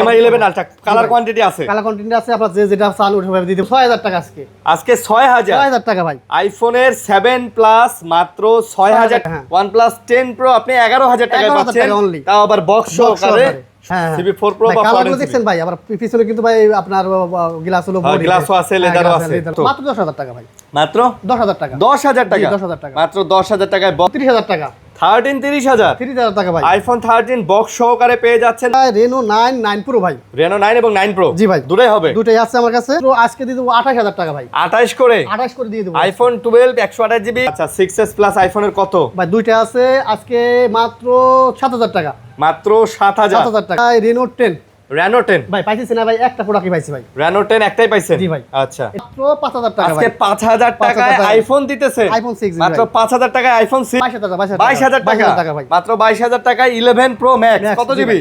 MI 11 ultra colour quantity আছে? Colour quantity আছে, আপনার যেটা চাল উঠে ভাবে দিতে 6000 টাকা আজকে। আজকে 6000 টাকা ভাই। আইফোনের 7 প্লাস মাত্র 6000। OnePlus 10 Pro আপনি 11000 টাকায় পাচ্ছেন, তাও আবার বক্স সহকারে। CB4 Pro বা কালারগুলো দেখছেন ভাই, আবার পিছনে কিন্তু ভাই আপনার গ্লাস হলো, বডি গ্লাসও আছে, লেদারও আছে। মাত্র 10000 টাকা ভাই। মাত্র 10000 টাকা। 10000 টাকা। 10000 টাকা। মাত্র 10000 টাকায় 30000 টাকা। 30000 টাকা ভাই। আইফোন 13 বক্স সহকারে পেয়ে যাচ্ছেন। Reno 9 Pro ভাই। Reno 9 এবং 9 Pro জি ভাই, দুটোই হবে। দুটোই আছে আমার কাছে। তো আজকে দিয়ে দেব 28000 টাকা ভাই। 28 করে দিয়ে দেব। IPhone 12 128 GB. আচ্ছা 6s প্লাস আইফোনের কত ভাই? দুইটা আছে আজকে মাত্র 7000 টাকা। মাত্র 7000 টাকা। Reno 10 ভাই পাইছি না ভাই? একটা প্রোডাক্টই পাইছি ভাই। Reno 10 একটাই পাইছেন? জি ভাই। আচ্ছা মাত্র 5000 টাকা আজকে ভাই। 5000 টাকায় আইফোন দিতেছে। আইফোন 6 মাত্র 5000 টাকায় আইফোন 6। 22000 টাকা ভাই। মাত্র 22000 টাকায় 11 Pro Max কত জিবি?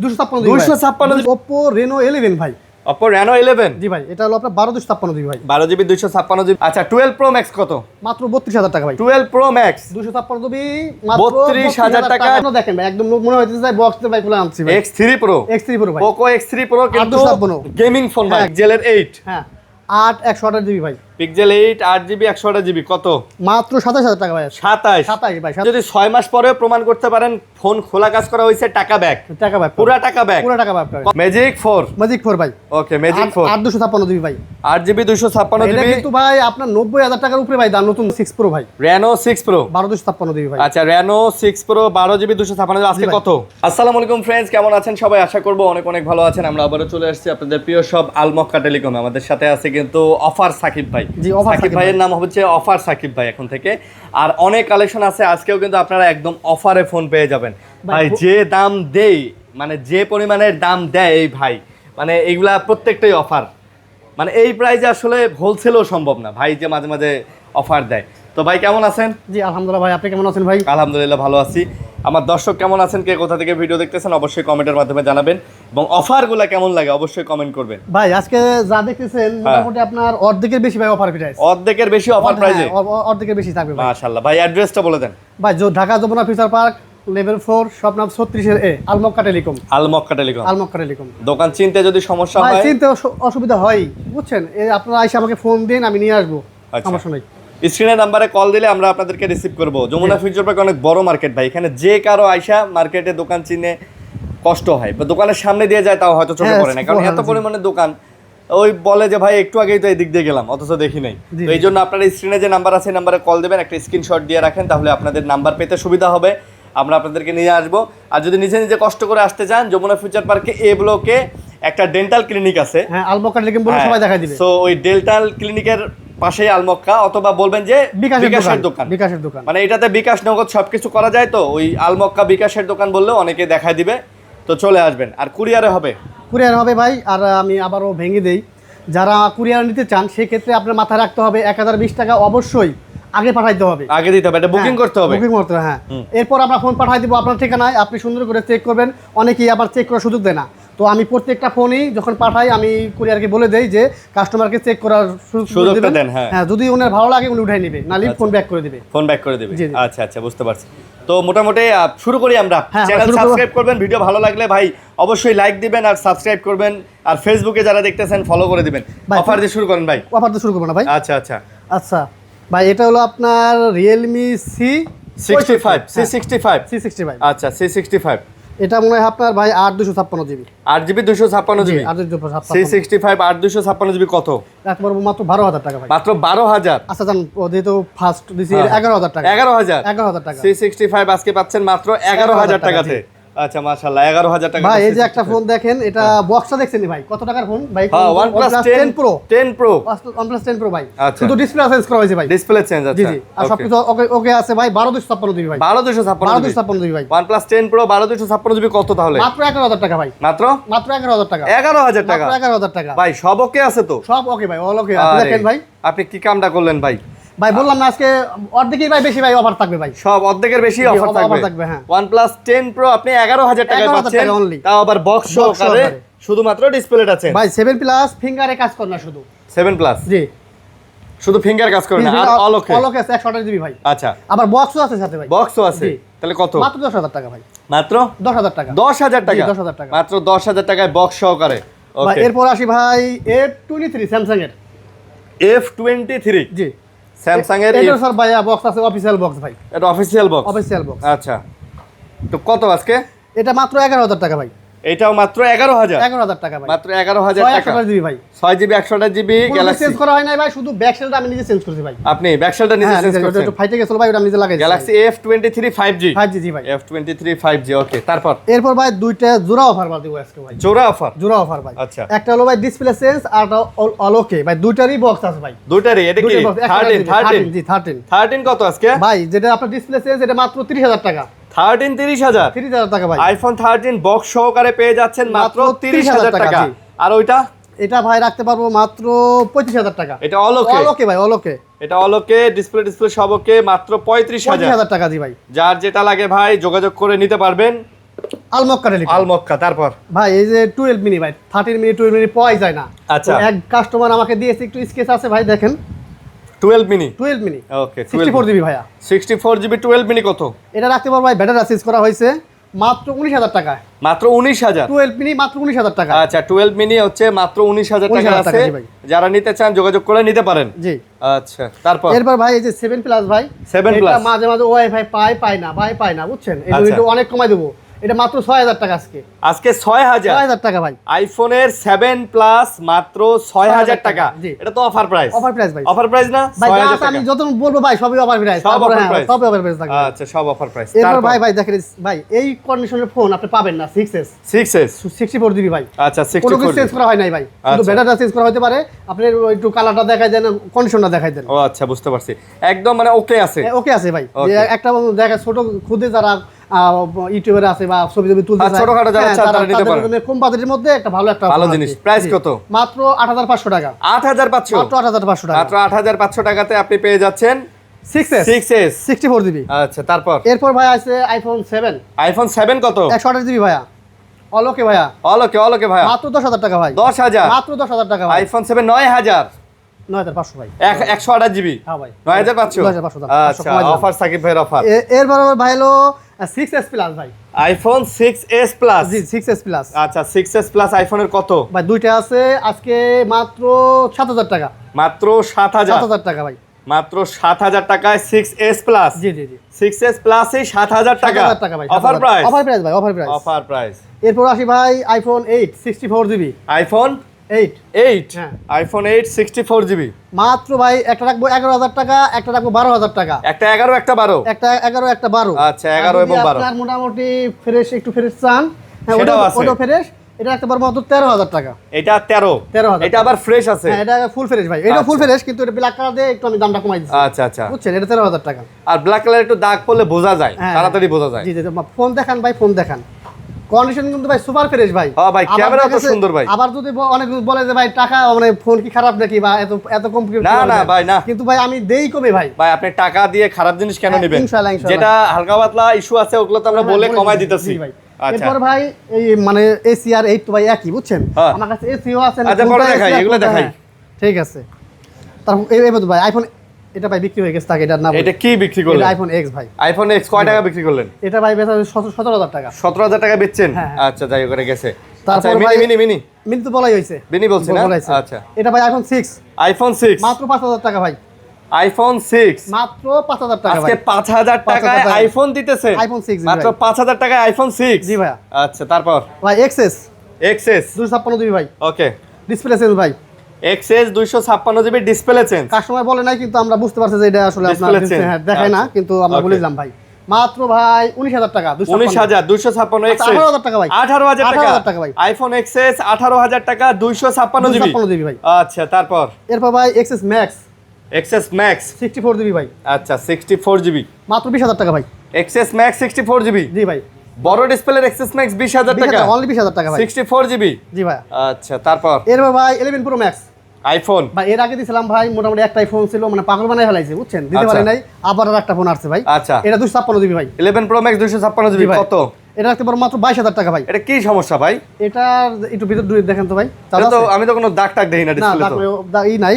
256 জিবি। Oppo Reno 11 ভাই। Oppo Reno 11 জি ভাই, এটা হলো আপনার 1256 জিবি ভাই। 12 জিবি 256 জিবি। আচ্ছা 12 Pro Max কত? মাত্র 32000 টাকা ভাই। 12 Pro Max 256 জিবি মাত্র 32000 টাকা। দেখেন ভাই, একদম মনে হইতেছে যে বক্স তে ভাই খুলে আনছি ভাই। X3 Pro ভাই। Poco X3 Pro কিন্তু গেমিং ফোন ভাই। Pixel 8 হ্যাঁ 8 128 জিবি ভাই। Pixel 8 8 জিবি 128 জিবি কত? মাত্র 27000 টাকা ভাই। 27 ভাই। যদি 6 মাস পরে প্রমাণ করতে পারেন ফোন খোলা কাজ করা হইছে, টাকা ব্যাক। পুরো টাকা ব্যাক। ম্যাজিক 4 ভাই। ওকে ম্যাজিক 4 8 256 জিবি ভাই। 8 জিবি 256 জিবি। এটা কিন্তু ভাই আপনার 90000 টাকার উপরে ভাই দাম। নতুন 6 Pro ভাই। Reno 6 Pro 1256 জিবি ভাই। আচ্ছা Reno 6 Pro 12 জিবি 256 জিবি আজকে কত? আসসালামু আলাইকুম ফ্রেন্ডস, কেমন আছেন সবাই? আশা করব অনেক অনেক ভালো আছেন। আমরা আবারো চলে আসছি আপনাদের প্রিয় সব আল মক্কা টেলিকম। আমাদের সাথে আছে কিন্তু অফার সাকিব ভাই। সাকিব ভাইয়ের নাম হচ্ছে অফার সাকিব ভাই এখন থেকে। আর অনেক কালেকশন আছে, আজকেও কিন্তু আপনারা একদম অফারে ফোন পেয়ে যাবেন ভাই। যে দাম দেই মানে যে পরিমাণের দাম দেয় এই ভাই, মানে এইগুলা প্রত্যেকটাই অফার। মানে এই প্রাইসে আসলে হোলসেলও সম্ভব না ভাই, যে মাঝে মাঝে অফার দেয়। তো ভাই কেমন আছেন? জি আলহামদুলিল্লাহ ভাই, আপনি কেমন আছেন ভাই? আলহামদুলিল্লাহ ভালো আছি। আমার দর্শক কেমন আছেন, কে কোথা থেকে ভিডিও দেখতেছেন অবশ্যই কমেন্টের মাধ্যমে জানাবেন, এবং অফারগুলো কেমন লাগে অবশ্যই কমেন্ট করবেন। ভাই আজকে যা দেখতেছেন মোটামুটি আপনার অর্ধেকের বেশি ভাই অফার প্রাইস। অর্ধেকের বেশি অফার প্রাইসে? অর্ধেকের বেশি থাকবে ভাই। মাশাআল্লাহ ভাই, অ্যাড্রেসটা বলে দেন। ভাই Dhaka Jamuna future park level 4 shop নাম 36 এ আল মক্কা টেলিকম। দোকান চিনতে যদি সমস্যা হয়, ভাই চিনতে অসুবিধা হয় বুঝছেন, আপনারা আইসা আমাকে ফোন দিন, আমি নিয়ে আসবো, সমস্যা নাই। স্ক্রিনের নাম্বারে কল দিলে আমরা আপনাদেরকে রিসিভ করব। যমুনা ফিউচার পার্ক অনেক বড় মার্কেট ভাই, এখানে যে কারো আইসা মার্কেটে দোকান চিনে কষ্ট হয়, বা দোকানের সামনে দিয়ে যায় তাও হয়তো চোখে পড়ে না, কারণ এত পরিমাণে দোকান। ওই বলে যে ভাই একটু আগেই তো এই দিক দিয়ে গেলাম, অথচ দেখি নাই। তো এই জন্য আপনার স্ক্রিনে যে নাম্বার আছে নাম্বারে কল দেবেন, একটা স্ক্রিনশট দিয়ে রাখেন, তাহলে আপনাদের নাম্বার পেতে সুবিধা হবে, আমরা আপনাদেরকে নিয়ে আসবো। আর যদি নিজে নিজে কষ্ট করে আসতে চান, যমুনা ফিউচার পার্কে এ ব্লকে একটা ডেন্টাল ক্লিনিক আছে, হ্যাঁ আল মক্কা টেলিকম বলে সবাই দেখাই দিবে। সো ওই ডেন্টাল ক্লিনিকের পাশেই আল মক্কা, অথবা বলবেন যে বিকাশের দোকান। মানে এটাতে বিকাশ নগদ সবকিছু করা যায়, তো ওই আল মক্কা বিকাশের দোকান বললেও অনেকে দেখাই দিবে। তো চলে আসবেন। আর কুরিয়ারে হবে? কুরিয়ার হবে ভাই। আর আমি আবারও ভেঙে দেই, যারা কুরিয়ার নিতে চান সেই ক্ষেত্রে আপনার মাথায় রাখতে হবে 1020 টাকা অবশ্যই আগে পাঠাইতে হবে, আগে দিতে হবে, এটা বুকিং করতে হবে। হ্যাঁ। এরপর আমরা ফোন পাঠাই দিব আপনার ঠিকানায়, আপনি সুন্দর করে চেক করবেন। অনেকেই আবার চেক করার সুযোগ দেয় না, তো আমি প্রত্যেকটা ফোনই যখন পাঠাই আমি কুরিয়ারকে বলে দেই যে কাস্টমারকে চেক করার সুযোগ দেন। হ্যাঁ, যদি ওনার ভালো লাগে উনি উঠাই নেবে, নালে ফোন ব্যাক করে দিবে। আচ্ছা আচ্ছা, বুঝতে পারছি। তো মোটামুটি শুরু করি আমরা। চ্যানেল সাবস্ক্রাইব করবেন, ভিডিও ভালো লাগলে ভাই অবশ্যই লাইক দিবেন আর সাবস্ক্রাইব করবেন, আর ফেসবুকে যারা দেখতেছেন ফলো করে দিবেন। অফার দিয়ে শুরু করেন ভাই। অফার দিয়ে শুরু করব না ভাই? আচ্ছা আচ্ছা আচ্ছা ভাই, এটা হলো আপনার Realme C65। আচ্ছা C65, এটা মনে হয় আপনার ভাই 8 256 GB. 8 GB 256 GB. C65 8 256 GB কত? একবার মাত্র 12000 টাকা ভাই। মাত্র 12000? আচ্ছা জান, যেহেতু ফার্স্ট দিছি 11000 টাকা। 11000 টাকা। C65 আজকে পাচ্ছেন মাত্র 11000 টাকাতে। আচ্ছা মাশাআল্লাহ, 11000 টাকা। ভাই এই যে একটা ফোন দেখেন, এটা বক্সটা দেখছেন ভাই কত টাকার ফোন ভাই? OnePlus 10 Pro। OnePlus 10 Pro ভাই। শুধু ডিসপ্লে চেঞ্জ করা হয়েছে ভাই। ডিসপ্লে চেঞ্জ আছে। জি জি, আর সবকিছু ওকে আছে ভাই। 12 256 জিবি ভাই। 12 256 জিবি ভাই। OnePlus 10 Pro 12 256 জিবি কত তাহলে? মাত্র 11000 টাকা ভাই। মাত্র 11000 টাকা। 11000 টাকা। মাত্র 11000 টাকা ভাই সব ওকে আছে তো? সব ওকে ভাই, অল ওকে। আপনি দেখেন ভাই, আপনি কি কামটা করলেন ভাই? ভাই বললাম না আজকে অর্ধেকই ভাই বেশি ভাই অফার থাকবে ভাই। সব অর্ধেকের বেশি অফার থাকবে। হ্যাঁ। OnePlus 10 Pro আপনি 11000 টাকায় পাচ্ছেন, তাও আবার বক্স সহকারে, শুধুমাত্র ডিসপ্লেটা আছে ভাই। 7 প্লাস ফিঙ্গারে কাজ করে না, শুধু 7 প্লাস জি, শুধু ফিঙ্গার কাজ করে না, আর অল ওকে। 128 জিবি ভাই। আচ্ছা, আবার বক্সও আছে সাথে ভাই। বক্সও আছে, তাহলে কত? মাত্র 10000 টাকা ভাই। মাত্র 10,000 টাকা। 10,000 টাকা, 10,000 টাকা মাত্র 10,000 টাকায় বক্স সহকারে। ভাই ওকে, এরপর আসি ভাই F23 স্যামসাং এর। F23 জি স্যামসাং এর। এটা স্যার ভাইয়া বক্স আছে, অফিশিয়াল বক্স ভাই, এটা অফিশিয়াল বক্স। Official box. আচ্ছা, তো কত আজকে? এটা মাত্র 11,000 টাকা ভাই। এটাও মাত্র 11,000, 11,000 টাকা ভাই, মাত্র 11,000 টাকা। 128 জিবি ভাই, 6GB 128GB গ্যালাক্সি। চেঞ্জ করা হয় নাই ভাই, শুধু ব্যাক সেলটা আমি নিজে চেঞ্জ করছি ভাই। আপনি ব্যাকশেলটা নিজে চেঞ্জ হ্যাঁ, করছেন? একটু ফাইটে গেছিল ভাই, ওটা আমি নিজে লাগাইছি। Galaxy F23 5G। 5G জি ভাই। F23 5G, ওকে। তারপর এরপর ভাই দুইটা জোড়া অফার বাদ দিব আজকে ভাই, জোড়া অফার। জোড়া অফার ভাই। আচ্ছা, একটা হলো ভাই ডিসপ্লে চেঞ্জ, আর একটা অলোকে ভাই, দুইটারই বক্স আছে ভাই। দুইটারই। এটা কি 13? জি 13 13 কত আজকে ভাই? যেটা আপনার ডিসপ্লে চেঞ্জ এটা মাত্র 30,000 টাকা। 13 30,000। 30,000 টাকা ভাই। আইফোন 13 বক্স সহকারে পেয়ে যাচ্ছেন মাত্র 30,000 টাকা। আর ওইটা এটা ভাই রাখতে পারবো মাত্র 35,000 টাকা। এটা অলোকে। অলোকে ভাই, অলোকে। এটা অলোকে, ডিসপ্লে সব ওকে, মাত্র 35,000। 35,000 টাকা জি ভাই। যার যেটা লাগে ভাই যোগাযোগ করে নিতে পারবেন। আলমক্কা টেলিকম। আলমক্কা। তারপর ভাই এই যে 12 মিনি ভাই, 13 মিনি 12 মিনি পাওয়াই যায় না। আচ্ছা, তো এক কাস্টমার আমাকে দিয়েছে, একটু স্কেচ আছে ভাই, দেখেন 12 মিনি। 12 মিনি ওকে, 64 জিবি ভাইয়া। 64GB 12 মিনি কত? এটা রাখতে পারবো ভাই, ব্যাটারি চেঞ্জ করা হয়েছে মাত্র 19,000 টাকা। মাত্র 19,000। 12 মিনি মাত্র 19,000 টাকা। আচ্ছা, 12 মিনি হচ্ছে মাত্র 19,000 টাকা 19,000 টাকা, আছে। জি ভাই। যারা নিতে চান যোগাযোগ করে নিতে পারেন। জি। আচ্ছা, তারপর এরপর ভাই এই যে 7 প্লাস ভাই, 7 এটা প্লাস মাঝে মাঝে ওয়াইফাই পায় না ভাই, পায় না, বুঝছেন? এটা আচ্ছা। একটু অনেক কমাই দেবো, এটা মাত্র 6,000 টাকা আজকে। আজকে 6,000। 6,000 টাকা ভাই। আইফোনের 7 প্লাস মাত্র 6,000 টাকা। জি। এটা তো অফার প্রাইস। অফার প্রাইস ভাই। অফার প্রাইস না? ভাই 6,000 আমি টাকা। যত বলবো ভাই সবই অফার প্রাইস। সব offer price? সবই অফার প্রাইস থাকবে। আচ্ছা, সব অফার প্রাইস। এরপর ভাই দেখেন ভাই, এই কন্ডিশনের ফোন আপনি পাবেন না 6s 6s। 64 জিবি ভাই। আচ্ছা, কোনো কিছু 64। চেঞ্জ করা হয় নাই ভাই, শুধু আচ্ছা। ব্যাটারিটা চেঞ্জ করা হতে পারে। আপনি একটু কালারটা দেখাই দেন, কন্ডিশনটা দেখাই দেন। ও আচ্ছা, বুঝতে পারছি। একদম মানে ওকে আছে। ওকে আছে ভাই। Okay. যে একটা দেখা ছোট খুদে যারা ইউটিউবে আছে বা ছবি তুলতে চায়, ছোটখাটো যারা চান তারা নিতে পারে। তাদের কম বাজেটের মধ্যে একটা ভালো ভালো জিনিস। প্রাইস কত? মাত্র 8,500 টাকা। 8,500। মাত্র 8,500 টাকা। মাত্র 8,500 টাকাতে আপনি পেয়ে যাচ্ছেন 6s 6s। 64 জিবি। আচ্ছা, তারপর এরপর ভাই আছে আইফোন 7 আইফোন 7 কত? 128 জিবি ভাইয়া। অলোকে ভাইয়া, অলোকে। অলোকে ভাইয়া মাত্র 10,000 টাকা ভাই। 10,000। মাত্র 10,000 টাকা ভাই। আইফোন 7 9,000। 9,500 ভাই। 128GB। হ্যাঁ ভাই। 9,500। 9,500 আচ্ছা, অফার সাকিব ভাইয়ের অফার। এরপর ভাই হলো 6s প্লাস ভাই। IPhone 6s plus. জি 6s প্লাস। আচ্ছা, 6s প্লাস আইফোনের কত? ভাই দুইটা আছে আজকে মাত্র 7,000 টাকা। মাত্র 7,000। 7,000 টাকা ভাই। মাত্র 7,000 টাকায় 6s প্লাস। জি জি জি। 6s প্লাসই 7,000 টাকা। 7,000 টাকা ভাই। Offer price. অফার প্রাইস ভাই, অফার প্রাইস। Offer price. এরপর আসি ভাই আইফোন 8 64 জিবি। আইফোন 8 8। হ্যাঁ। IPhone 8 64GB। মাত্র ভাই একটা রাখবো 11,000 টাকা, একটা রাখবো 12,000 টাকা। একটা 11 একটা 12। একটা 11 একটা 12। আচ্ছা, 11 এবং 12। আপনার মোটামুটি ফ্রেশ, একটু ফ্রেশ চান, হ্যাঁ সেটাও আছে। ওটা ফ্রেশ। এটা রাখতে পারবো মাত্র 13,000 টাকা। এটা 13। 13,000 এটা আবার ফ্রেশ আছে। হ্যাঁ এটা ফুল ফ্রেশ ভাই, এটা ফুল ফ্রেশ, কিন্তু এটা ব্ল্যাক কালার দিয়ে একটু আমি দামটা কমাই দিচ্ছি। আচ্ছা আচ্ছা। বুঝছেন, এটা 13,000 টাকা। আর ব্ল্যাক কালার একটু দাগ পড়লে বোঝা যায়, হ্যাঁ, তাড়াতাড়ি বোঝা যায়। জি জি। ফোন দেখান ভাই, ফোন দেখান। কন্ডিশন কিন্তু ভাই সুপার ফ্রেশ ভাই। হ্যাঁ ভাই, আবার ক্যামেরা তো দেখা যাচ্ছে- সুন্দর ভাই। আবার যদি অনেক বলে যে ভাই টাকা মানে ফোন কি খারাপ নাকি বা এত এত কম কি না, না ভাই, না। কিন্তু ভাই আমি দেই কমে ভাই। ভাই আপনি টাকা দিয়ে খারাপ জিনিস কেন হ্যাঁ, নেবেন? ইনশাআল্লাহ, ইনশাআল্লাহ। যেটা হালকা পাতলা ইস্যু আছে ওগুলো তো আমরা বলে কমাই দিতেছি। জি ভাই। আচ্ছা। এরপর ভাই এই মানে এসি আর 8 তো ভাই একই, বুঝছেন? হ্যাঁ। আমার কাছে এসিও আছে না। আচ্ছা, পরে দেখাই, এগুলো দেখাই। ঠিক আছে। তারপর এই ভাই আইফোন, এটা ভাই বিক্রি হয়ে গেছে, তাকে এটা না বলি। এটা কি বিক্রি এটা করলেন? আইফোন এক্স ভাই। আইফোন এক্স কয় টাকা বিক্রি করলেন? এটা ভাই বেচা 17,000 টাকা। 17,000 টাকা বেচছেন? হ্যাঁ। আচ্ছা, যাই করে গেছে। তারপর আচ্ছা, ভাই- মিনি মিনি মিনি তো বলাই হয়েছে। বিনি বলছে না? বলাইছে। আচ্ছা। এটা ভাই আইফোন 6 আইফোন 6 মাত্র 5,000 টাকা ভাই। আইফোন 6 মাত্র 5,000 টাকা আজকে ভাই। 5,000 টাকায় 5,000 টাকা। আইফোন দিতেছে। আইফোন 6 জি মাত্র ভাই। 5,000 টাকায় আইফোন 6। জি ভাইয়া। আচ্ছা, তারপর ভাই এক্সএস এক্সএস 256 জিবি ভাই। ওকে। ডিসপ্লে চেঞ্জ ভাই। XS 256GB display change. Customer বলে নাই, কিন্তু আমরা বুঝতে পারছি যে এটা আসলে আপনার Display change। হ্যাঁ দেখায় না, আচ্ছা। কিন্তু আমরা Okay. বলে দিলাম ভাই। মাত্র ভাই 19,000 টাকা। 19,256 এক্সএস। 18,000 টাকা ভাই। 18,000 টাকা। 18,000 টাকা ভাই। আইফোন এক্সএস 18,000 টাকা 256GB। 256 জিবি ভাই। আচ্ছা, তারপর এরপর ভাই XS max XS max 64 GB ভাই। আচ্ছা 64GB। মাত্র 20,000 টাকা ভাই। XS max 64GB। জি ভাই। বড় ডিসপ্লের এক্সএস ম্যাক্স 20,000 টাকা। অনলি 20,000 টাকা ভাই। 64GB। জি ভাই। আচ্ছা, তারপর এরপর ভাই 11 প্রো ম্যাক্স আইফোন ভাই। এর আগে দিছিলাম ভাই, মোটামুটি একটাই ফোন ছিল, মানে পাগল বানাই ফেলাইছে, বুঝছেন? দিতে আচ্ছা। পারি নাই, আবার আর একটা ফোন আসছে ভাই। আচ্ছা। এটা 256 জিবি ভাই। 11 প্রো ম্যাক্স 256GB জি ভাই। কত? এটা রাখতে পারো মাত্র 22,000 টাকা ভাই। এটা কি সমস্যা ভাই? এটা একটু ভিতর দেখেন তো ভাই। এটা তো আমি তো কোনো দাগ টাগ দেখি না না ডিসপ্লে তো। ই নাই,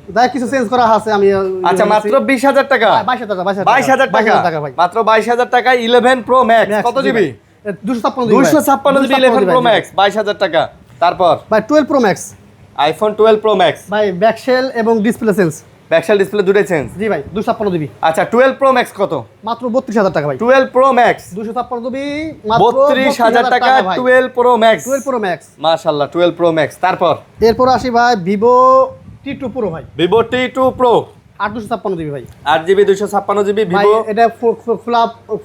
দাই কিছু চেঞ্জ করা আছে আমি আচ্ছা মাত্র 20000 টাকা 22000 টাকা ভাই মাত্র 22000 টাকায় 11 প্রো ম্যাক্স কত জিবি 256 জিবি 11 প্রো ম্যাক্স 22000 টাকা তারপর ভাই 12 pro max iPhone 12 pro max ভাই ব্যাকশেল এবং ডিসপ্লে চেঞ্জ ব্যাকশেল ডিসপ্লে দুটোই চেঞ্জ জি ভাই 256 জিবি আচ্ছা 12 প্রো ম্যাক্স কত মাত্র 32000 টাকা ভাই 12 প্রো ম্যাক্স 256 জিবি মাত্র 32000 টাকা 12 প্রো ম্যাক্স 12 প্রো ম্যাক্স মাশাআল্লাহ 12 প্রো ম্যাক্স তারপর এরপর আসি ভাই ভিভো T2 প্রো ভাই ভিভো T2 প্রো 856 জিবি ভাই 8GB 256GB ভাই ভিভো এটা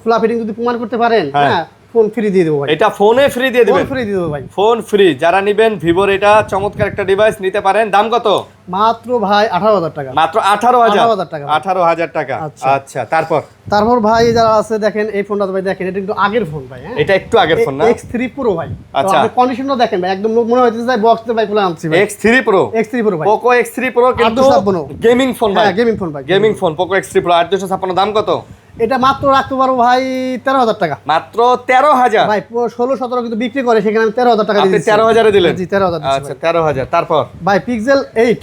খোলা ফিটিং যদি প্রমাণ করতে পারেন হ্যাঁ ফোন ফ্রি দিয়ে দেবো ভাই এটা ফোনে ফ্রি দিয়ে দিবেন ফোন ফ্রি দিয়ে দেবো ভাই ফোন ফ্রি যারা নেবেন ভিভোর এটা চমৎকার একটা ডিভাইস নিতে পারেন দাম কত মাত্র ভাই 18000 টাকা মাত্র 18000 টাকা 18000 টাকা আচ্ছা তারপর ভাই যারা আছে দেখেন এই ফোনটা ভাই দেখেন এটা কিন্তু আগের ফোন ভাই হ্যাঁ এটা একটু আগের ফোন না X3 Pro ভাই আচ্ছা আপনি কন্ডিশনটা দেখেন ভাই একদম মনে হইতেছে ভাই বক্স ভাই খুলে আনছি ভাই X3 Pro ভাই Poco X3 Pro কিন্তু 856 গেমিং ফোন ভাই হ্যাঁ গেমিং ফোন ভাই gaming phone Poco X3 Pro 856 দাম কত এটা মাত্র রাখতে পারো ভাই 13000 টাকা মাত্র 13000 ভাই 16 17 কিন্তু বিক্রি করে সেখানে আমি 13000 টাকা আপনি দিয়েছি 13000 এ দিলেন জি 13000 আচ্ছা 13000 তারপর ভাই পিক্সেল 8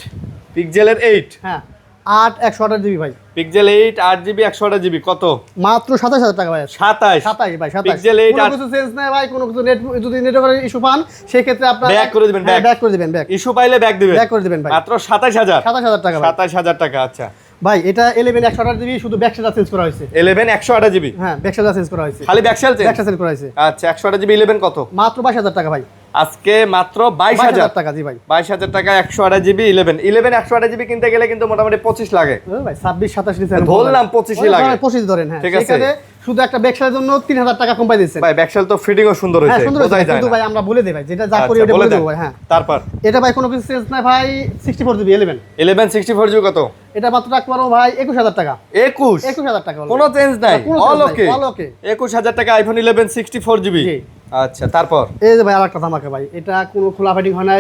পিক্সেলের 8 হ্যাঁ 8 জিবি ভাই পিক্সেল 8 8GB 128GB কত মাত্র 27000 টাকা ভাই 27 ভাই 27 পিক্সেল 8 কোনো কিছু চেঞ্জ নাই ভাই কোনো কিছু নেট যদি নেটওয়ার্কের ইস্যু পান সেই ক্ষেত্রে আপনারা ব্যাক করে দিবেন ব্যাক করে দিবেন ব্যাক ইস্যু পাইলে ব্যাক দিবেন ব্যাক করে দিবেন ভাই মাত্র 27000 27000 টাকা ভাই 27000 টাকা আচ্ছা ভাই এটা 11 128 জিবি শুধু ব্যাকশেলটা চেঞ্জ করা হয়েছে 11 128GB হ্যাঁ ব্যাকশেলটা চেঞ্জ করা হয়েছে খালি ব্যাকশেল চেঞ্জ ব্যাকশেল চেঞ্জ করা হয়েছে আচ্ছা 128GB 11 কত মাত্র 22000 টাকা ভাই আজকে মাত্র 22000 টাকা জি ভাই 22000 টাকা 128GB 11 128GB কিনতে গেলে কিন্তু মোটামুটি 25 লাগে ও ভাই 26 27 নিচে ধরলাম 25 লাগে 25 ধরেন হ্যাঁ ঠিক আছে। সেখানে শুধু একটা ব্যাকশেলের জন্য 3000 টাকা কম পাই দিয়েছেন ভাই ব্যাকশেল তো ফিটিংও সুন্দর হ্যাঁ হয়েছে সুন্দর বোঝাই যায় কিন্তু না ভাই আমরা বলে দেই ভাই যেটা যা করি আচ্ছা, ওটা বলে দেন। দেব ভাই হ্যাঁ তারপর এটা ভাই কোনো কিছু চেঞ্জ নাই ভাই 64 জিবি 11 11 64GB কত এটা মাত্র রাখতে পারো ভাই 21000 টাকা 21000 টাকা কোনো চেঞ্জ নাই কোনো অল ওকে অল ওকে 21000 টাকা আইফোন 11 64GB জি। আচ্ছা তারপর এই যে ভাই আরেকটা ধামাকা ভাই এটা কোনো খোলা ফাইটিং হয় না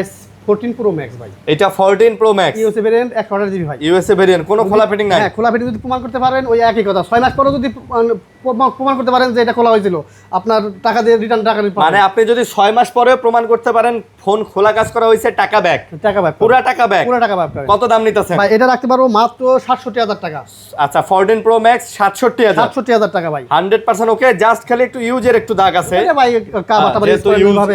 14 প্রো ম্যাক্স ভাই এটা 14 pro max USA variant 128 GB ভাই ইউএসএ ভেরিয়েন্ট কোনো খোলা ফিটিং নাই হ্যাঁ খোলা ফিটিং যদি প্রমাণ করতে পারেন ওই একই কথা 6 মাস পরে যদি প্রমাণ করতে পারেন যে এটা খোলা হয়েছিল আপনার টাকা দিয়ে রিটার্ন টাকা দিতে মানে আপনি যদি 6 মাস পরেও প্রমাণ করতে পারেন ফোন খোলা কাজ করা হয়েছে টাকা ব্যাক টাকা ব্যাক পুরো টাকা ব্যাক পুরো টাকা ব্যাক কত দাম নিতেছেন ভাই এটা রাখতে পারবো মাত্র 67000 টাকা আচ্ছা 14 প্রো ম্যাক্স 67000 67000 টাকা ভাই 100% ওকে জাস্ট খালি একটু ইউজের একটু দাগ আছে এটা ভাই কাভারটা ভাই যেহেতু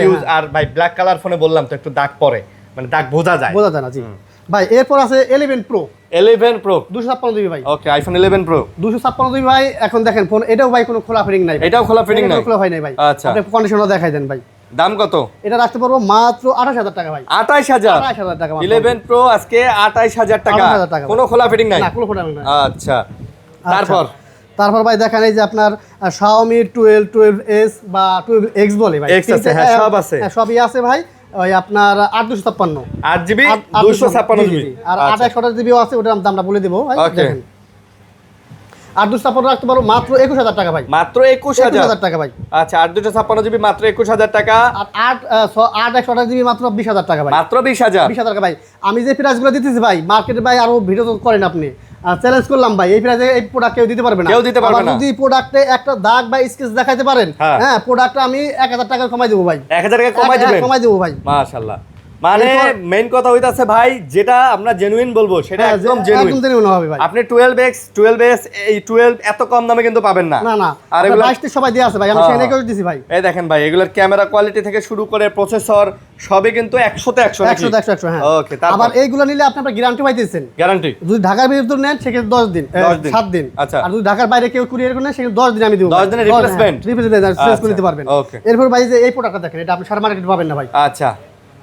ইউজ আর ভাই ব্ল্যাক কালার ফোনে বললাম তো একটু দাগ পড়ে মানে দাগ বোঝা যায় বোঝা যায় না জি ভাই এরপর আছে 11 প্রো 11 প্রো 256 জিবি ভাই ওকে আইফোন 11 প্রো 256 জিবি ভাই এখন দেখেন ফোন এটাও ভাই কোনো খোলা ফিটিং নাই এটাও খোলা ফিটিং নাই খোলা হয় নাই ভাই আচ্ছা আপনি কন্ডিশনটা দেখাই দেন ভাই দাম কত এটা রাখতে পারবো মাত্র 28000 টাকা ভাই 28000 28000 টাকা 11 প্রো আজকে 28000 টাকা 28000 টাকা কোনো খোলা ফিটিং নাই না কোনো খোলা ফিটিং নাই আচ্ছা তারপর তারপর ভাই দেখেন এই যে আপনার Xiaomi 12s বা 12x বলে ভাই X আছে, হ্যাঁ, সব আছে। হ্যাঁ সবই আছে ভাই ওই আপনার 8256 8GB 256GB আর 28 জিবিও আছে ওটার দামটা বলে দেবো ভাই Okay. দেখেন 8256 রাখতে পারো মাত্র 21000 টাকা ভাই মাত্র 21000 টাকা ভাই আচ্ছা 856GB মাত্র 21000 টাকা আর 8 জিবি মাত্র 20000 টাকা ভাই মাত্র 20000 20000 টাকা ভাই আমি যে প্রাইসগুলো দিতেছি ভাই মার্কেটে ভাই আরো ভিডিও তো করেন আপনি চ্যালেঞ্জ করলাম ভাই এই প্রাইসে এই প্রোডাক্ট কেউ দিতে পারবে না কেউ দিতে পারবে আবার না। যদি প্রোডাক্টে একটা দাগ বা স্কেচ দেখাইতে পারেন হ্যাঁ। হ্যাঁ প্রোডাক্টটা আমি 1000 টাকা কমাই দেবো ভাই 1000 টাকা কমাই দিবেন কমাই দেবো ভাই মাশাআল্লাহ মানে এরপর- মেইন কথা হইতাছে ভাই যেটা আমরা জেনুইন বলবো সেটা হ্যাঁ, একদম একদম জেনুইন জেনুইন হবে ভাই আপনি 12x এই 12 এত কম দামে কিন্তু পাবেন না না না আর আর এগুলো 22 সবাই দিয়ে আছে ভাই আমি হ্যাঁ, সেখানে হ্যাঁ। করে দিছি ভাই এই দেখেন ভাই এগুলোর ক্যামেরা কোয়ালিটি থেকে শুরু করে প্রসেসর সবই কিন্তু 100 তে 100 100 100 হ্যাঁ ওকে তারপর আবার এইগুলো নিলে আপনি আপনার গ্যারান্টি পাইতেছেন গ্যারান্টি যদি ঢাকার ভিতর নেন সেক্ষেত্রে 10 দিন 10 দিন। 7 দিন আচ্ছা। আর যদি ঢাকার বাইরে কেউ কুরিয়ার করে নেন সেক্ষেত্রে 10 দিন আমি দেবো 10 দিনের replacement? রিপ্লেসমেন্ট চেঞ্জ করে আচ্ছা, নিতে পারবেন okay. এরপর ভাই যে এই প্রোডাক্টটা দেখেন এটা আপনি সারা মার্কেটে পাবেন না ভাই আচ্ছা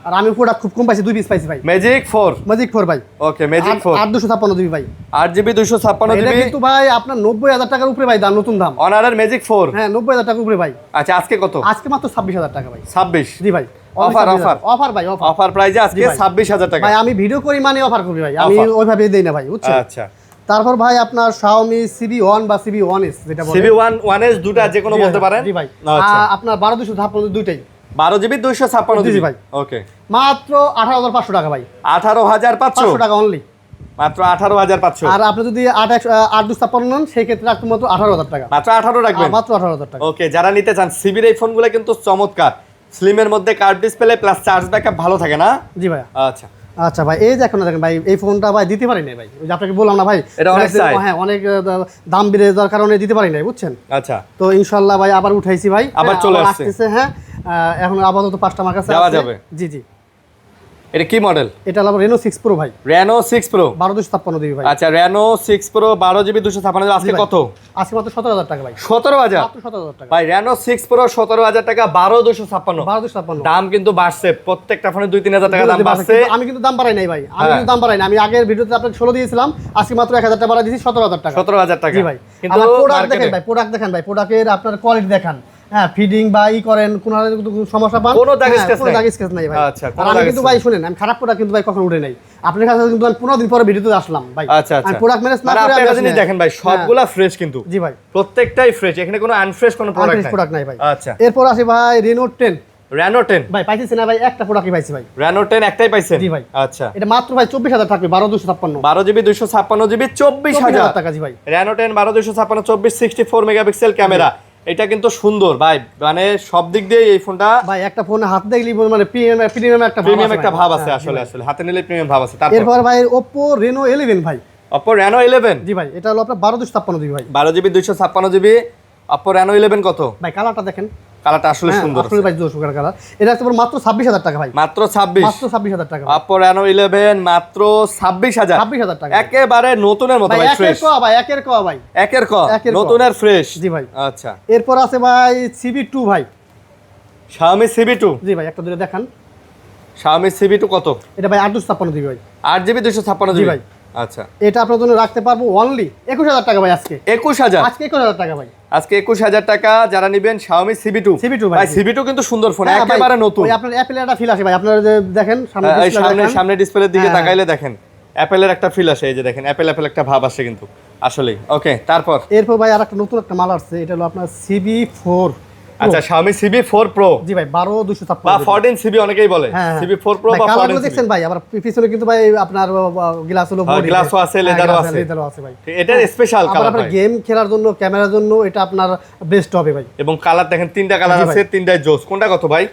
আর আমি প্রোডাক্ট খুব কম পাইছি 2 পিস পাইছি ভাই ম্যাজিক 4 ম্যাজিক 4 ভাই ওকে ম্যাজিক 4 8256 জিবি ভাই 8GB 256GB এটা কিন্তু ভাই আপনার 90000 টাকার উপরে ভাই দাম নতুন দাম অনারের ম্যাজিক 4 হ্যাঁ 90000 টাকার উপরে ভাই আচ্ছা আজকে কত আজকে মাত্র 26000 টাকা ভাই 26 জি ভাই Offer, offer। অফার ভাই অফার অফার প্রাইসে আজকে জি ভাই। 26000 টাকা ভাই আমি ভিডিও করি মানে অফার করি ভাই আমি Offer। ওইভাবে দেই না ভাই বুঝছেন আচ্ছা তারপর ভাই আপনার Xiaomi CB1 বা CB1s যেটা বলে CB1 1s দুটো যে কোনো জি বলতে ভাই, পারেন জি ভাই আচ্ছা আপনার 12256 দুইটাই 12GB 256GB জি ভাই। ওকে মাত্র 18500 টাকা ভাই 18500 500 টাকা অনলি মাত্র 18500 আর আপনি যদি 8256 নেন সেই ক্ষেত্রে রাখতে মাত্র 18000 টাকা মাত্র 18 রাখবেন মাত্র 18000 টাকা ওকে যারা নিতে চান সিবির এই ফোনগুলো কিন্তু চমৎকার স্লিমের মধ্যে curve display plus charge backup ভালো থাকে না জি ভাই আচ্ছা আচ্ছা ভাই, এই দেখুন না, দেখেন ভাই এই ফোনটা ভাই দিতে পারি নাই ভাই, ওই যে আপনাকে বললাম না ভাই, এটা অনেক size। হ্যাঁ অনেক দাম বেড়ে যাওয়ার কারণে দিতে পারি নাই, বুঝছেন। আচ্ছা, তো ইনশাআল্লাহ ভাই আবার উঠাইছি ভাই, আবার চলে আসছে। আসতেছে। হ্যাঁ এখন আপাতত 5টা আমার কাছে দেওয়া আছে। যাবে। জি জি। এটা কি মডেল? এটা হলো Reno 6 Pro ভাই, Reno 6 Pro 1256 দিবি ভাই। আচ্ছা, Reno 6 Pro 12GB 256 আজকে কত? আজকে মাত্র 17,000 টাকা ভাই। 17,000 মাত্র 17,000 টাকা ভাই। Reno 6 Pro 17,000 টাকা, 12,256। 1256 দাম কিন্তু বাড়ছে, প্রত্যেকটা ফোনে 2-3 হাজার টাকা দাম বাড়ছে। আমি কিন্তু দাম বাড়াই নাই ভাই, আমি কিন্তু দাম বাড়াই না। আমি আগের ভিডিওতে আপনাকে 16 দিয়েছিলাম, আজকে মাত্র 1000 টাকা বাড়াই দিয়েছি, 17,000 টাকা। 17,000 টাকা জি ভাই। কিন্তু আমার প্রোডাক্ট market-এ দেখেন ভাই, প্রোডাক্ট দেখেন ভাই, প্রোডাক্টের আপনার কোয়ালিটি দেখান। হ্যাঁ ফিডিং বা ই করেন, কোনো সমস্যা পান, কোনো দাগ হ্যাঁ, স্কেচ কোনো নাই। দাগ স্কেচ নাই ভাই। আচ্ছা, আর কোনো আমি দাগ কিন্তু স্কেচ ভাই শুনেন, আমি খারাপ প্রোডাক্ট কিন্তু ভাই কখনো উঠে নাই। আপনার কাছে কিন্তু আমি 15 দিন পরে ভিডিওতে আসলাম ভাই। আচ্ছা আচ্ছা, আমি প্রোডাক্ট ম্যানেজ না মানে করে আপনি আমি একটা জিনিস আসলে- দেখেন ভাই, সবগুলা ফ্রেশ কিন্তু। জি ভাই, প্রত্যেকটাই ফ্রেশ, এখানে কোনো আনফ্রেশ কোনো প্রোডাক্ট নাই ভাই। আচ্ছা, এরপর আসি ভাই Reno 10 Reno 10 ভাই, পাইছি না ভাই, একটা প্রোডাক্টই পাইছি ভাই। Reno 10 একটাই পাইছেন? জি ভাই। আচ্ছা, এটা মাত্র ভাই 24,000 থাকবে, 12,256 12GB 256GB 24,000 টাকা। জি ভাই। Reno 10 12,256 24 64 megapixel camera. এটা কিন্তু সুন্দর ভাই, মানে সব দিক দিয়ে এই ফোনটা ভাই একটা ফোন হাত দেখলি মানে প্রিমিয়াম একটা প্রিমিয়াম একটা ভাব আছে। হ্যাঁ, আসলে জি ভাই। আসলে হাতে নিলে প্রিমিয়াম ভাব আছে। তারপর এরপর ভাই Oppo Reno 11 ভাই। Oppo Reno 11 জি ভাই, এটা হলো আপনার 12,256 দিবি ভাই। 12GB 256GB Oppo Reno 11 কত? ভাই কালারটা দেখেন, কালারটা আসলে সুন্দর আসলে ভাই জোশ কালার। এটা হচ্ছে মাত্র 26,000 টাকা ভাই, মাত্র 26। মাত্র 26,000 টাকা ভাই। Oppo Reno 11 মাত্র 26,000। 26,000 টাকা একেবারে নতুনের মতো ভাই, ভাই, একের ফ্রেশ ক ভাই, একের ক ভাই। একের ক একের ক। নতুনের ফ্রেশ। জি ভাই। আচ্ছা, এরপর আছে ভাই CB2 ভাই। Xiaomi CB2। জি ভাই, একটা দূরে দেখান। Xiaomi CB2 কত? এটা ভাই 8,256 দিবি ভাই। 8GB 256GB। জি ভাই। আচ্ছা, এটা আপনার জন্য রাখতে পারবো অনলি 21,000 টাকা ভাই আজকে। 21,000 আজকে 21,000 টাকা ভাই। আজকে 21,000 টাকা যারা নেবেন Xiaomi CB2। CB2 ভাই ভাই। CB2 কিন্তু সুন্দর ফোন, হ্যাঁ ভাই, একেবারে নতুন। ওই আপনার অ্যাপেলের একটা ফিল আসে ভাই, আপনারা যে দেখেন সামনে এই display সামনে দেখেন। সামনে ডিসপ্লের দিকে হ্যাঁ। তাকাইলে দেখেন অ্যাপেলের একটা ফিল আসে। এই যে দেখেন অ্যাপেল একটা ভাব আসে কিন্তু আসলেই। ওকে, তারপর এরপর ভাই আরেকটা নতুন একটা মাল আসছে, এটা হলো আপনার CB4 আচ্ছা, Xiaomi CB4 Pro জি ভাই, 12,256 বা 14CB অনেকেই বলে। হ্যাঁ, CB4 Pro ভাই, বা কালারগুলো 14CB। দেখছেন ভাই, আবার পিছনে কিন্তু ভাই আপনার গ্লাস হলো হ্যাঁ, body গ্লাসও ভাই। আছে, হ্যাঁ, লেদারও গ্লাস আছে। লেদারও আছে ভাই। এটা স্পেশাল আবার কালার আপনার ভাই। গেম খেলার জন্য, ক্যামেরার জন্য এটা আপনার বেস্ট হবে ভাই। এবং কালার দেখেন, তিনটা কালার জি ভাই। আছে, তিনটাই জোস। কোনটা কত ভাই?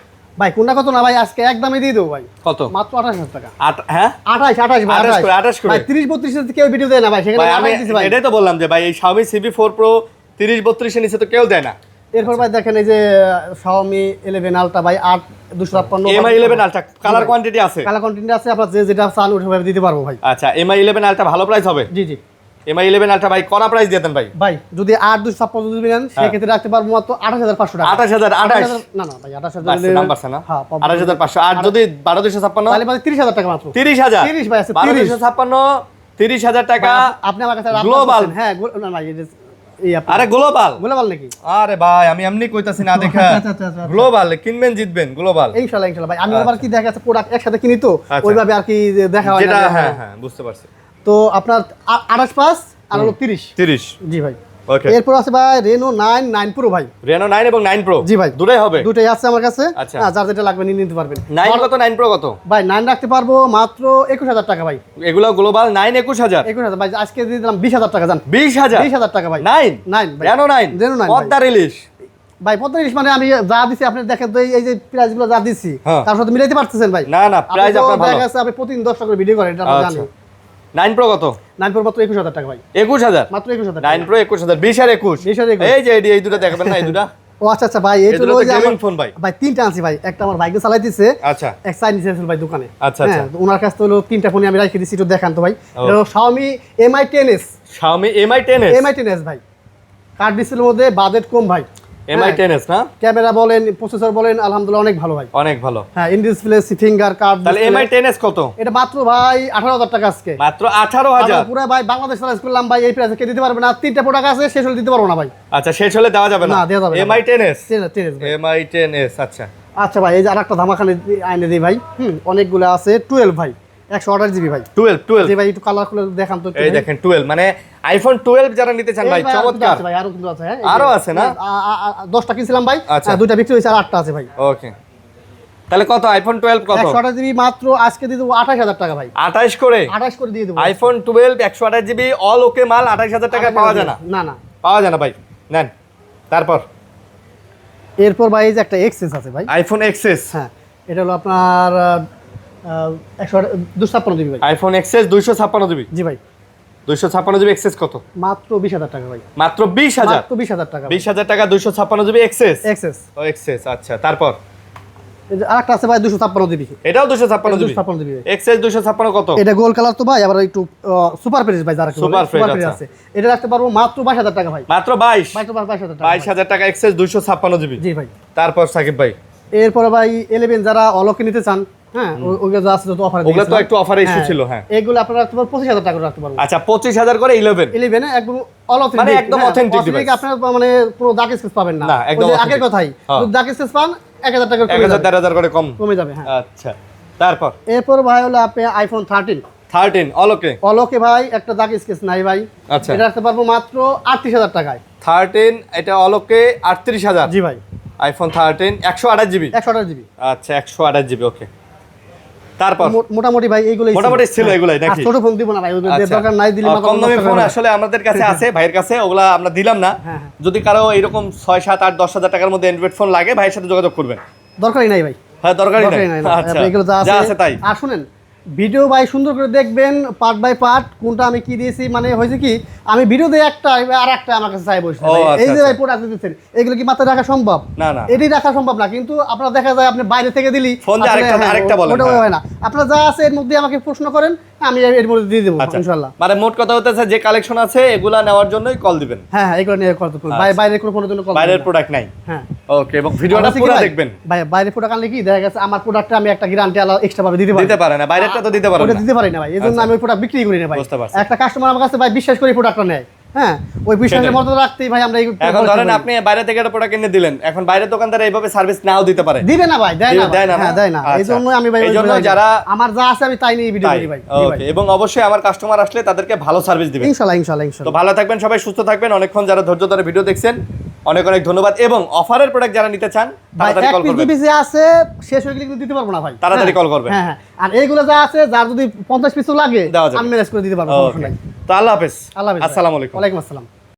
ভাই কোনটা কত না ভাই, আজকে একদমই দিয়ে দেবো ভাই, কত? মাত্র 28,000 টাকা। হ্যাঁ 28 ভাই, 28 করে। ভাই 30-32 এর কেউ ভিডিও দেয় না ভাই, সেখানে ভাই, আমি 28 দিছি ভাই। এটাই তো বললাম যে ভাই এই Xiaomi CB4 Pro 30-32 এর নিচে তো কেউ দেয় না। এরপর ভাই দেখেন এই যে Xiaomi 11 Ultra ভাই 8,256 MI 11 Ultra কালার কোয়ান্টিটি আছে। কালার কন্টেন্ট আছে, আপনার যে যেটা চান ওটা ভাবে দিতে পারবো ভাই। আচ্ছা, MI 11 Ultra ভালো প্রাইস হবে? জি জি MI 11 Ultra ভাই করা প্রাইস দিয়ে দেন ভাই। ভাই, যদি 8,256 যদি নেন সেক্ষেত্রে রাখতে পারবো মাত্র 28,500 টাকা। 28,000 না না ভাই, 28,000 বাড়ছে, দাম বাড়ছে না? হ্যাঁ, পাবো। 28,500। আর যদি 12,256 তাহলে ভাই 30,000 টাকা মাত্র। 30,000। 30 ভাই আছে, 12,256 30,000 টাকা। আপনি আমার কাছে গ্লোবাল। হ্যাঁ না ভাই, এই আপনি আরে গ্লোবাল গ্লোবাল নাকি? আরে ভাই, আমি এমনি কইতাছি না দেখা। আচ্ছা, আচ্ছা, আচ্ছা। গ্লোবাল কিনবেন জিতবেন, গ্লোবাল ইনশাআল্লাহ ইনশাআল্লাহ ভাই, আমি আবার কি দেখা যাচ্ছে প্রোডাক্ট একসাথে কিনি তো আচ্ছা। ওইভাবে আর কি দেখা হয় না। যেটা হ্যাঁ হ্যাঁ বুঝতে পারছি। তো আপনার 28 আর হলো 30। 30। জি ভাই। ওকে, এরপর আছে ভাই Reno 9 Pro ভাই। Reno 9 এবং 9 Pro জি ভাই, দুটোই হবে? দুটোই আছে আমার কাছে। আচ্ছা। হ্যাঁ, যার যেটা লাগবে নিয়ে নিতে পারবেন। 9 কত, 9 Pro কত? ভাই 9 রাখতে পারবো মাত্র 21,000 টাকা ভাই। এগুলো গ্লোবাল 9 21,000। 21,000 ভাই, আজকে দিয়ে দিলাম 20,000 টাকা। জান 20,000 20,000 টাকা ভাই। 9 9 ভাই, Reno 9 Reno 9 ভাই। পদ্মা রিলিশ ভাই 35 মানে আমি যা দিছি আপনি দেখেন তো, এই যে প্রাইস গুলো যা দিছি হ্যাঁ। তার সাথে মিলাইতে পারতেছেন ভাই? না না, প্রাইস আপনি তো আপনার ভালো। দেখা যাচ্ছে আপনি প্রতিদিন 10 টাকা করে ভিডিও করেন, এটা আমরা জানি। আচ্ছা, 9 Pro কত? 9 Pro মাত্র 21,000 টাকা ভাই, 21,000। মাত্র 21,000 9 Pro 21,000। 20 আর 21। 20 আর 21। এই যে এই দুটো দেখবেন না, এই দুটো ও আচ্ছা আচ্ছা ভাই, এই এই দুটো তো তো ওই যে গেমিং আমার- ফোন ভাই। ভাই তিনটা আনছি ভাই, একটা আমার বাইকে চালাইতেছে, আচ্ছা এক চাইনিজ এসেছিল ভাই দোকানে। আচ্ছা, আচ্ছা। হ্যাঁ, তো ওনার কাছে তো হলো তিনটা ফোনই আমি রাখি দিছি, একটু দেখান তো ভাই। ও। এটা হলো Xiaomi Mi 10s। Xiaomi Mi 10s। Mi 10s ভাই, কার্ড ডিসপ্লের মধ্যে বাজেট কম ভাই। Mi 10s না? ক্যামেরা বলেন, প্রসেসর বলেন, আলহামদুলিল্লাহ অনেক ভালো ভাই। অনেক ভালো। হ্যাঁ, ইন ডিসপ্লে, ফিঙ্গার কার্ড। তাহলে Mi 10s কত? এটা মাত্র ভাই 18,000 টাকা আজকে। মাত্র 18,000। পুরো ভাই বাংলাদেশ সার্চ করলাম ভাই, এই প্রাইসে কে দিতে পারবে না? তিনটা প্রোডাক্ট আছে, শেষ হলে দিতে পারবো না ভাই। আচ্ছা, শেষ হলে দেওয়া যাবে না? না, দেওয়া যাবে না। Mi 10s। 10s ভাই। Mi 10s আচ্ছা। আচ্ছা ভাই, এই যে আরেকটা ধামাখালি আইনে দিই ভাই। অনেকগুলো আছে। 12 ভাই, 128 জিবি ভাই। 12 জি ভাই, একটু কালার খুলে দেখান তো একটু এই ভাই। দেখেন 12 মানে আইফোন 12 যারা নিতে চান ভাই, এই ভাই, আরো কিন্তু চমৎকার। আছে ভাই, আরো কিন্তু আছে। হ্যাঁ, আরো আছে না? 10টা কিনছিলাম ভাই, আচ্ছা। 2টা বিক্রি হয়েছে, আর 8টা আছে ভাই। ওকে, তাহলে কত আইফোন 12 কত? 128 জিবি মাত্র আজকে দিয়ে দেবো 28,000 টাকা ভাই। 28 করে 28 করে দিয়ে দেবো। আইফোন 12 128 জিবি অল ওকে মাল 28,000 টাকা পাওয়া যায় না? না না। পাওয়া যায় না ভাই, নেন। তারপর এরপর ভাই এই যে একটা এক্সেস আছে ভাই। IPhone XS. হ্যাঁ, এটা হলো আপনার 256 জিবি ভাই। IPhone XS 256 GB. জি ভাই। 256 জিবি এক্সএস কত? মাত্র 20,000 টাকা ভাই। মাত্র 20,000? মাত্র 20,000 টাকা। 20,000 টাকা 256 জিবি এক্সএস। এক্সএস। ও এক্সএস, আচ্ছা। তারপর এই যে আরেকটা আছে ভাই 256 জিবি। এটাও 256 জিবি। 256 জিবি। এক্সএস 256 কত? এটা গোল্ড কালার তো ভাই, আবার একটু সুপার ফ্রেশ ভাই, যারা সুপার ফ্রেশ আছে। এটা রাখতে পারবো মাত্র 22,000 টাকা ভাই। মাত্র 22? মাত্র 22,000 টাকা। 22,000 টাকা এক্সএস 256 জিবি। জি ভাই। তারপর সাকিব ভাই এরপরে ভাই 11 যারা অলকে নিতে চান, হ্যাঁ ওগুলো যা আছে তো অফারে ওগুলো তো একটু অফারে ইস্যু ছিল। হ্যাঁ, এগুলো আপনারা রাখতে পারবো 25,000 টাকা করে রাখতে পারবো। আচ্ছা, 25,000 করে 11 একদম অল অথেন্টিক, মানে একদম authentic device। আপনারা মানে কোনো দাগ স্কেচ পাবেন না। না, একদম ওই যে authentic। আগের কথাই, হ্যাঁ। যদি দাগ স্কেচ পান 1,000 টাকা 1,000-1,500 করে কমে যাবে। হ্যাঁ, আচ্ছা। তারপর এরপর ভাই হলো আপনি আইফোন 13 অলকে। অলকে ভাই একটা দাগ স্কেচ নাই ভাই। আচ্ছা, এটা রাখতে পারবো মাত্র 38,000 টাকায়। 13 এটা অলকে 38,000। জি ভাই। IPhone 13 128 GB. 128 জিবি। আচ্ছা, 128 জিবি, ওকে। তারপর মোটামুটি ভাই এইগুলাই মোটামুটি ছিল এগুলাই নাকি? ছোট ফোন দিব না ভাই, ওদের আচ্ছা। দরকার নাই, দিলে মাথা কম দামি নষ্ট ফোন করবে। আসলে আমাদের কাছে আছে, ভাইয়ের কাছে, ওগুলা আমরা দিলাম না। হ্যাঁ। যদি কারো এরকম 6, 7, 8, 10,000 টাকার মধ্যে অ্যান্ড্রয়েড ফোন লাগে, ভাইয়ের সাথে যোগাযোগ করবেন। দরকারই নাই ভাই। হ্যাঁ, দরকারই দরকারই নাই। নাই। আচ্ছা, এগুলো যা আছে তাই। আর শুনেন, ভিডিও ভাই সুন্দর করে দেখবেন, পার্ট বাই পার্ট কোনটা আমি কি দিয়েছি। মানে হয়েছে কি, আমি ভিডিও দিয়ে একটা আর একটা আমার কাছে চাই বসে, ও, আচ্ছা, এই যে ভাই আচ্ছা। প্রোডাক্ট দিচ্ছেন, এগুলো কি মাথায় রাখা সম্ভব? না, না। এটাই রাখা সম্ভব না, কিন্তু আপনারা দেখা যায় আপনি বাইরে থেকে দিলি ফোন দিয়ে আসলে আরেকটা বলেন, ওটা হ্যাঁ। হয় না। আপনারা যা আছে এর মধ্যে আমাকে প্রশ্ন করেন, আমি এর মধ্যে দিয়ে দেবো আচ্ছা, ইনশাআল্লাহ। মানে মোট কথা হতেছে যে কালেকশন আছে এগুলা নেওয়ার জন্যই কল দিবেন। হ্যাঁ, এগুলো নিয়ে করতে বাইরের কোনো ফোনের জন্য কল বাইরের প্রোডাক্ট নাই। হ্যাঁ, ওকে, এবং ভিডিওটা পুরো দেখবেন। ভাই বাইরের প্রোডাক্ট আনলে কি দেখা গেছে আমার প্রোডাক্টটা আমি একটা গ্যারান্টি আলাদা এক্সট্রা ভাবে দিতে পারে না, বাইরেরটা তো দিতে পারে ওটা না। দিতে পারি না ভাই, এজন্য আমি ওই প্রোডাক্ট বিক্রি করি না ভাই। বুঝতে পারছি। একটা কাস্টমার আমার কাছে ভাই বিশ্বাস করে প্রোডাক্টটা নেয়, হ্যাঁ, ওই বিশ্বাসের মতো রাখতেই ভাই আমরা এখন ধরেন আপনি বাইরে থেকে একটা প্রোডাক্ট কিনে দিলেন, এখন বাইরের দোকানদার এইভাবে সার্ভিস নাও দিতে পারে। দিবে না ভাই, দেয় না, হ্যাঁ, দেয় না। এইজন্য আমি ভাই এইজন্য যারা আমার যা আছে আমি তাই নিয়ে ভিডিও করি ভাই। ওকে, এবং অবশ্যই আমার কাস্টমার আসলে তাদেরকে ভালো সার্ভিস দিবেন ইনশাআল্লাহ। তো ভালো থাকবেন সবাই, সুস্থ থাকবেন। অনেকক্ষণ যারা ধৈর্য ধরে ভিডিও দেখছেন অনেক অনেক ধন্যবাদ, এবং অফারের প্রোডাক্ট যারা নিতে চান তাড়াতাড়ি কল করবেন। পিস যে আছে শেষ হয়ে গেলে কিন্তু দিতে পারবো না ভাই, তাড়াতাড়ি কল করবেন। হ্যাঁ, আর এইগুলো যা আছে, যার যদি 50 পিসও লাগে দেওয়া যাবে। আমি ম্যানেজ করে দিতে পারবো, সমস্যা নাই। তো আল্লাহ হাফেজ। আল্লাহ হাফেজ। আসসালামু আলাইকুম। ওয়ালাইকুম আসসালাম।